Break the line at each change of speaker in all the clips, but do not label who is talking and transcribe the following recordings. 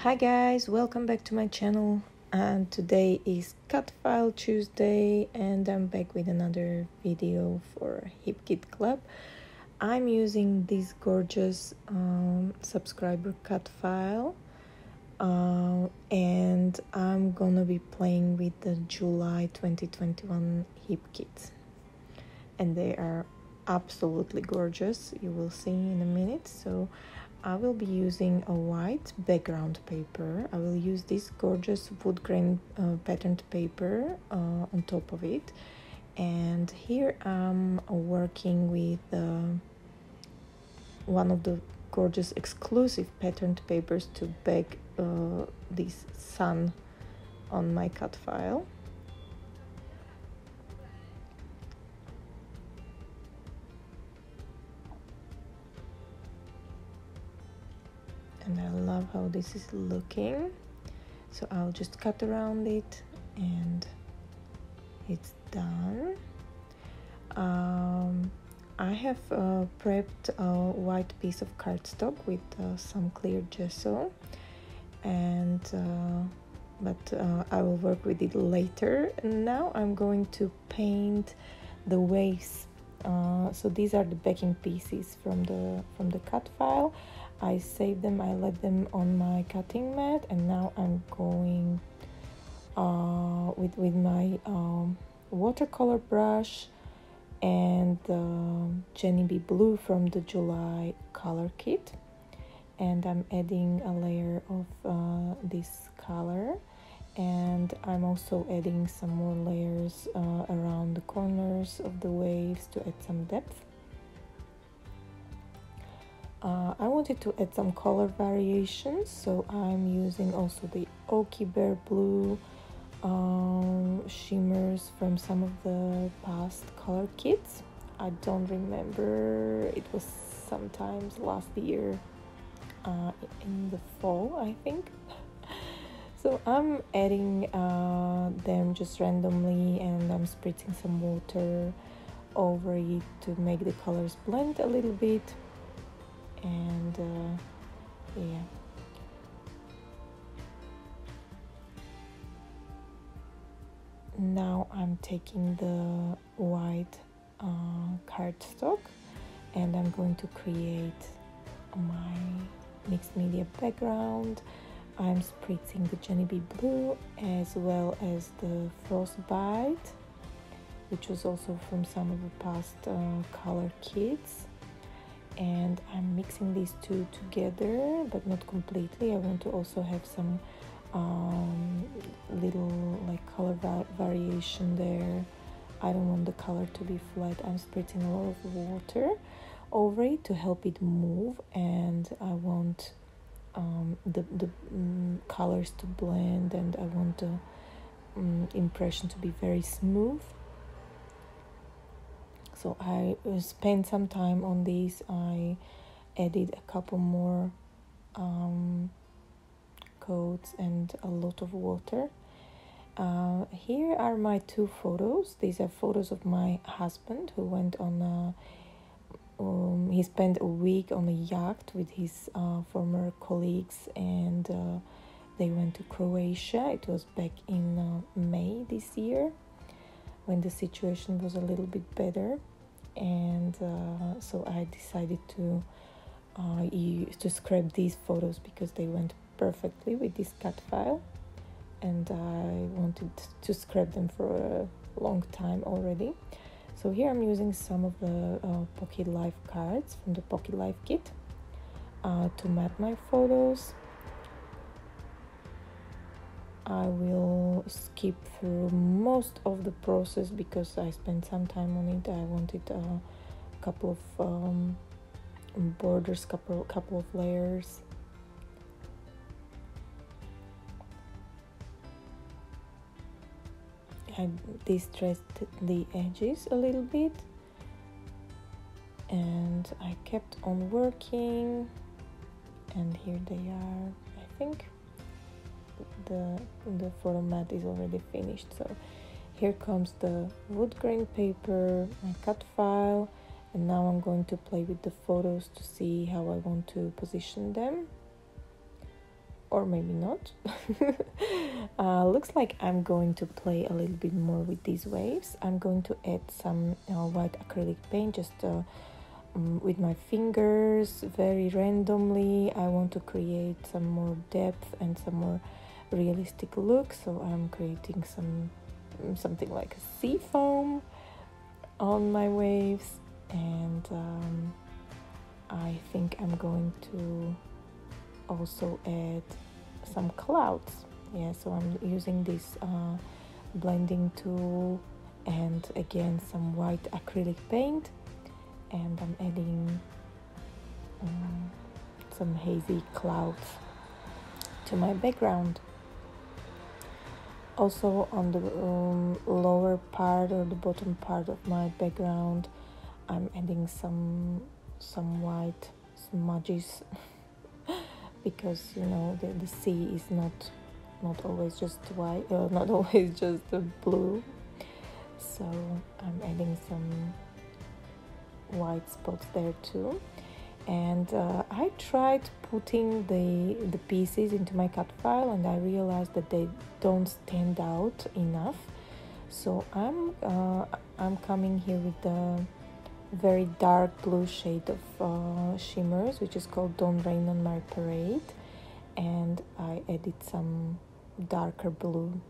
Hi guys, welcome back to my channel, and today is Cut File Tuesday and I'm back with another video for Hip Kit Club. I'm using this gorgeous subscriber cut file and I'm gonna be playing with the July 2021 Hip Kits, and they are absolutely gorgeous. You will see in a minute. So I will be using a white background paper. I will use this gorgeous wood grain patterned paper on top of it. And here I'm working with one of the gorgeous exclusive patterned papers to bake this sun on my cut file. And I love how this is looking. So I'll just cut around it and it's done. I have prepped a white piece of cardstock with some clear gesso, and I will work with it later. And now I'm going to paint the waves. So these are the backing pieces from the cut file. I saved them, I left them on my cutting mat, and now I'm going with my watercolor brush and Jenny B Blue from the July color kit, and I'm adding a layer of this color, and I'm also adding some more layers around the corners of the waves to add some depth. I wanted to add some color variations, so I'm using also the Oaky Bear Blue shimmers from some of the past color kits. I don't remember, it was sometimes last year in the fall, I think. So I'm adding them just randomly, and I'm spritzing some water over it to make the colors blend a little bit. And yeah, now I'm taking the white cardstock and I'm going to create my mixed media background. I'm spritzing the Jenny B Blue as well as the Frostbite, which was also from some of the past color kits. And I'm mixing these two together, but not completely. I want to also have some little like color variation there. I don't want the color to be flat. I'm spritzing a lot of water over it to help it move, and I want the colors to blend, and I want the impression to be very smooth. So I spent some time on these. I added a couple more coats and a lot of water. Here are my two photos. These are photos of my husband who went on he spent a week on a yacht with his former colleagues, and they went to Croatia. It was back in May this year, when the situation was a little bit better, and so I decided to scrap these photos because they went perfectly with this cut file, and I wanted to scrap them for a long time already. So here I'm using some of the Pocket Life cards from the Pocket Life kit to map my photos. I will skip through most of the process because I spent some time on it. I wanted a couple of borders, couple of layers. I distressed the edges a little bit, and I kept on working, and here they are. I think the photo mat is already finished. So here comes the wood grain paper, my cut file, and now I'm going to play with the photos to see how I want to position them. or maybe not. Looks like I'm going to play a little bit more with these waves. I'm going to add some white acrylic paint just with my fingers very randomly. I want to create some more depth and some more realistic look, so I'm creating something like a sea foam on my waves, and I think I'm going to also add some clouds. Yeah, so I'm using this blending tool and again some white acrylic paint, and I'm adding some hazy clouds to my background. Also on the lower part or the bottom part of my background, I'm adding some white smudges because you know the sea is not always just white, not always just blue. So I'm adding some white spots there too. And I tried putting the pieces into my cut file, and I realized that they don't stand out enough. So I'm coming here with the very dark blue shade of shimmers, which is called Don't Rain on My Parade, and I added some darker blue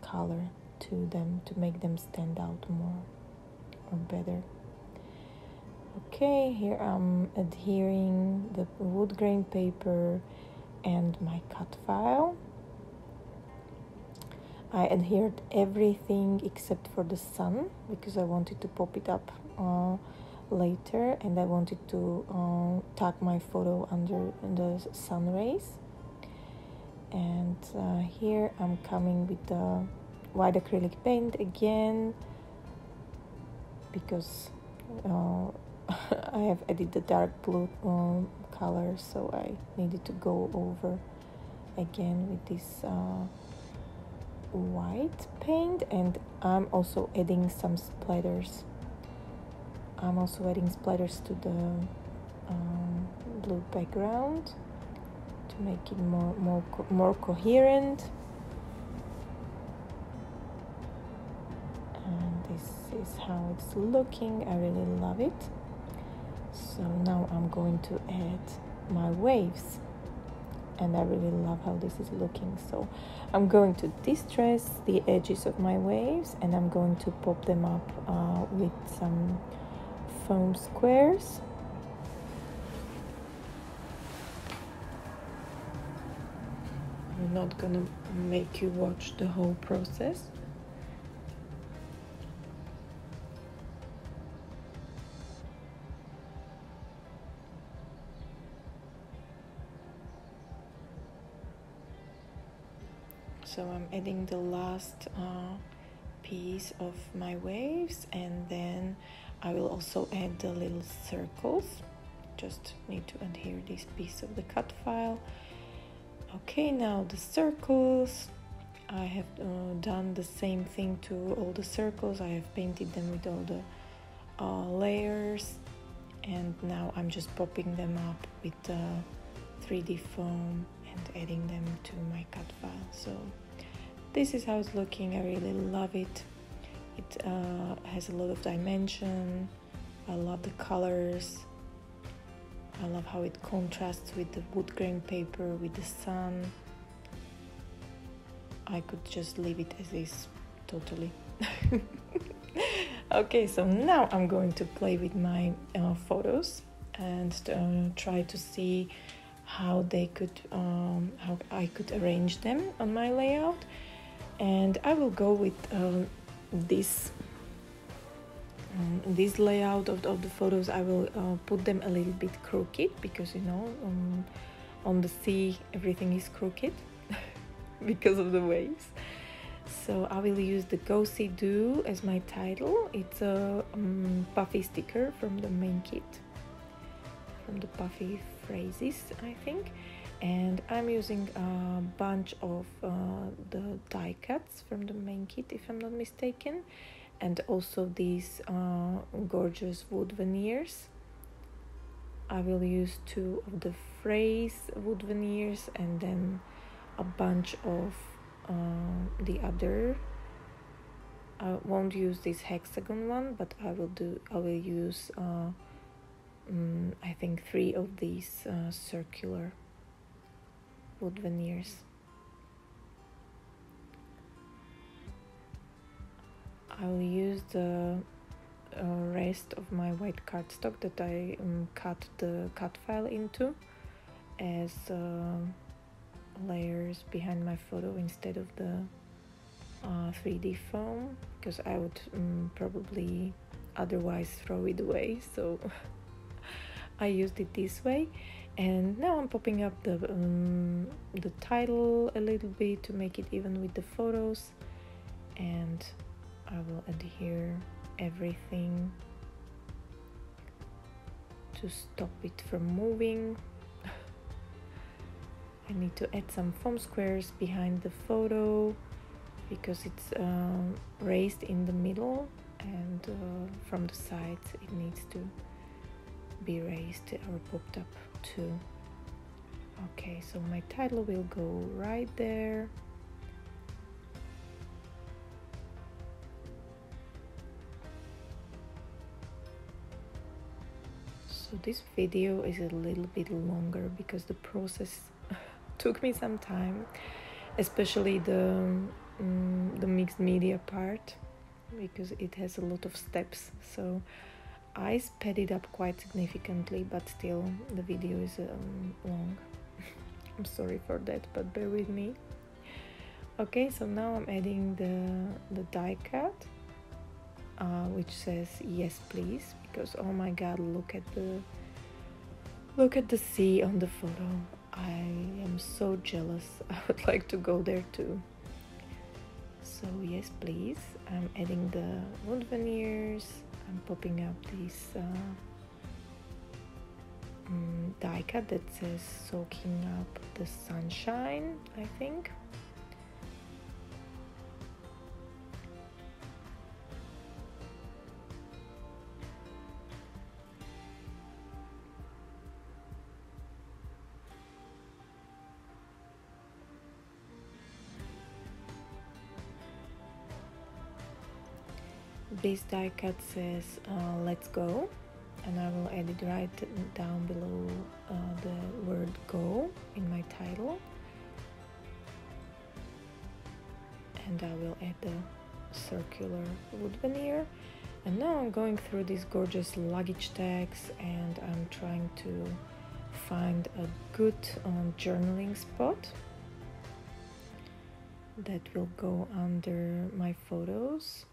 color to them to make them stand out more or better. Okay, here I'm adhering the wood grain paper and my cut file. I adhered everything except for the sun because I wanted to pop it up later, and I wanted to tuck my photo under the sun rays. And here I'm coming with the white acrylic paint again because I have added the dark blue color, so I needed to go over again with this white paint, and I'm also adding some splatters. I'm also adding splatters to the blue background to make it more coherent. And this is how it's looking. I really love it. So now I'm going to add my waves, and I really love how this is looking. So I'm going to distress the edges of my waves, and I'm going to pop them up with some foam squares. I'm not gonna make you watch the whole process. So I'm adding the last piece of my waves, and then I will also add the little circles. Just need to adhere this piece of the cut file. Okay, now the circles. I have done the same thing to all the circles. I have painted them with all the layers, and now I'm just popping them up with the 3D foam and adding them to my cut file. So this is how it's looking. I really love it. It has a lot of dimension. I love the colors. I love how it contrasts with the wood grain paper, with the sun. I could just leave it as is, totally. Okay, so now I'm going to play with my photos and try to see how I could arrange them on my layout. And I will go with this layout of the photos. I will put them a little bit crooked because, you know, on the sea everything is crooked because of the waves. So I will use the Go See Do as my title. It's a puffy sticker from the main kit, from the puffy phrases, I think. And I'm using a bunch of the die cuts from the main kit, if I'm not mistaken, and also these gorgeous wood veneers. I will use 2 of the phrase wood veneers and then a bunch of the other. I won't use this hexagon one, but I will use I think 3 of these circular wood veneers. I will use the rest of my white cardstock that I cut the cut file into as layers behind my photo instead of the 3D foam, because I would probably otherwise throw it away, so I used it this way. And now I'm popping up the title a little bit to make it even with the photos, and I will adhere everything to stop it from moving. I need to add some foam squares behind the photo because it's raised in the middle, and from the sides it needs to be raised or popped up too. Okay, so my title will go right there. So this video is a little bit longer because the process took me some time, especially the mixed media part, because it has a lot of steps. So I sped it up quite significantly, but still the video is long. I'm sorry for that, but bear with me. Okay, so now I'm adding the die cut, which says yes please, because oh my god, look at the sea on the photo. I am so jealous. I would like to go there too. So yes please, I'm adding the wood veneers. I'm popping up this die cut that says soaking up the sunshine, I think. This die cut says let's go, and I will add it right down below the word go in my title, and I will add the circular wood veneer. And now I'm going through these gorgeous luggage tags, and I'm trying to find a good journaling spot that will go under my photos.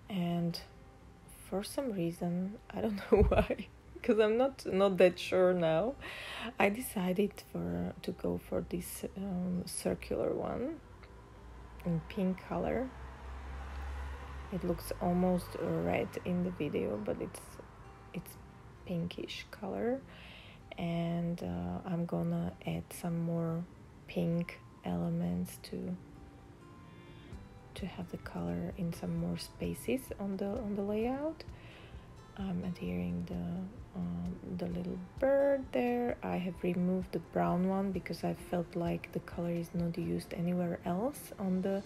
And for some reason, I don't know why, because I'm not that sure now, I decided to go for this circular one in pink color. It looks almost red in the video, but it's pinkish color, and I'm gonna add some more pink elements to have the color in some more spaces on the layout. I'm adhering the little bird there. I have removed the brown one because I felt like the color is not used anywhere else on the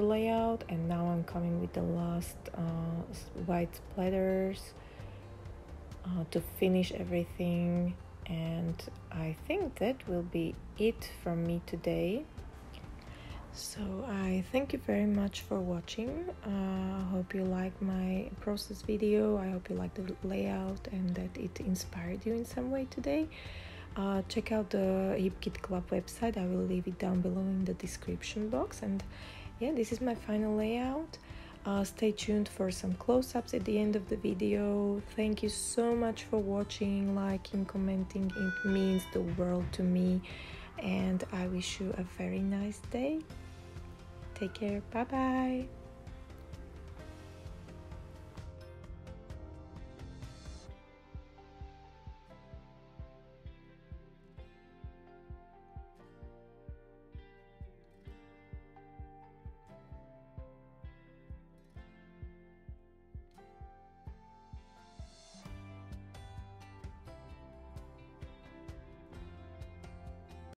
layout. And now I'm coming with the last white splatters to finish everything, and I think that will be it from me today. So I thank you very much for watching. I hope you like my process video. I hope you like the layout and that it inspired you in some way today. Check out the Hip Kit Club website. I will leave it down below in the description box. And yeah, this is my final layout. Stay tuned for some close-ups at the end of the video. Thank you so much for watching, liking, commenting. It means the world to me. And I wish you a very nice day. Take care. Bye bye.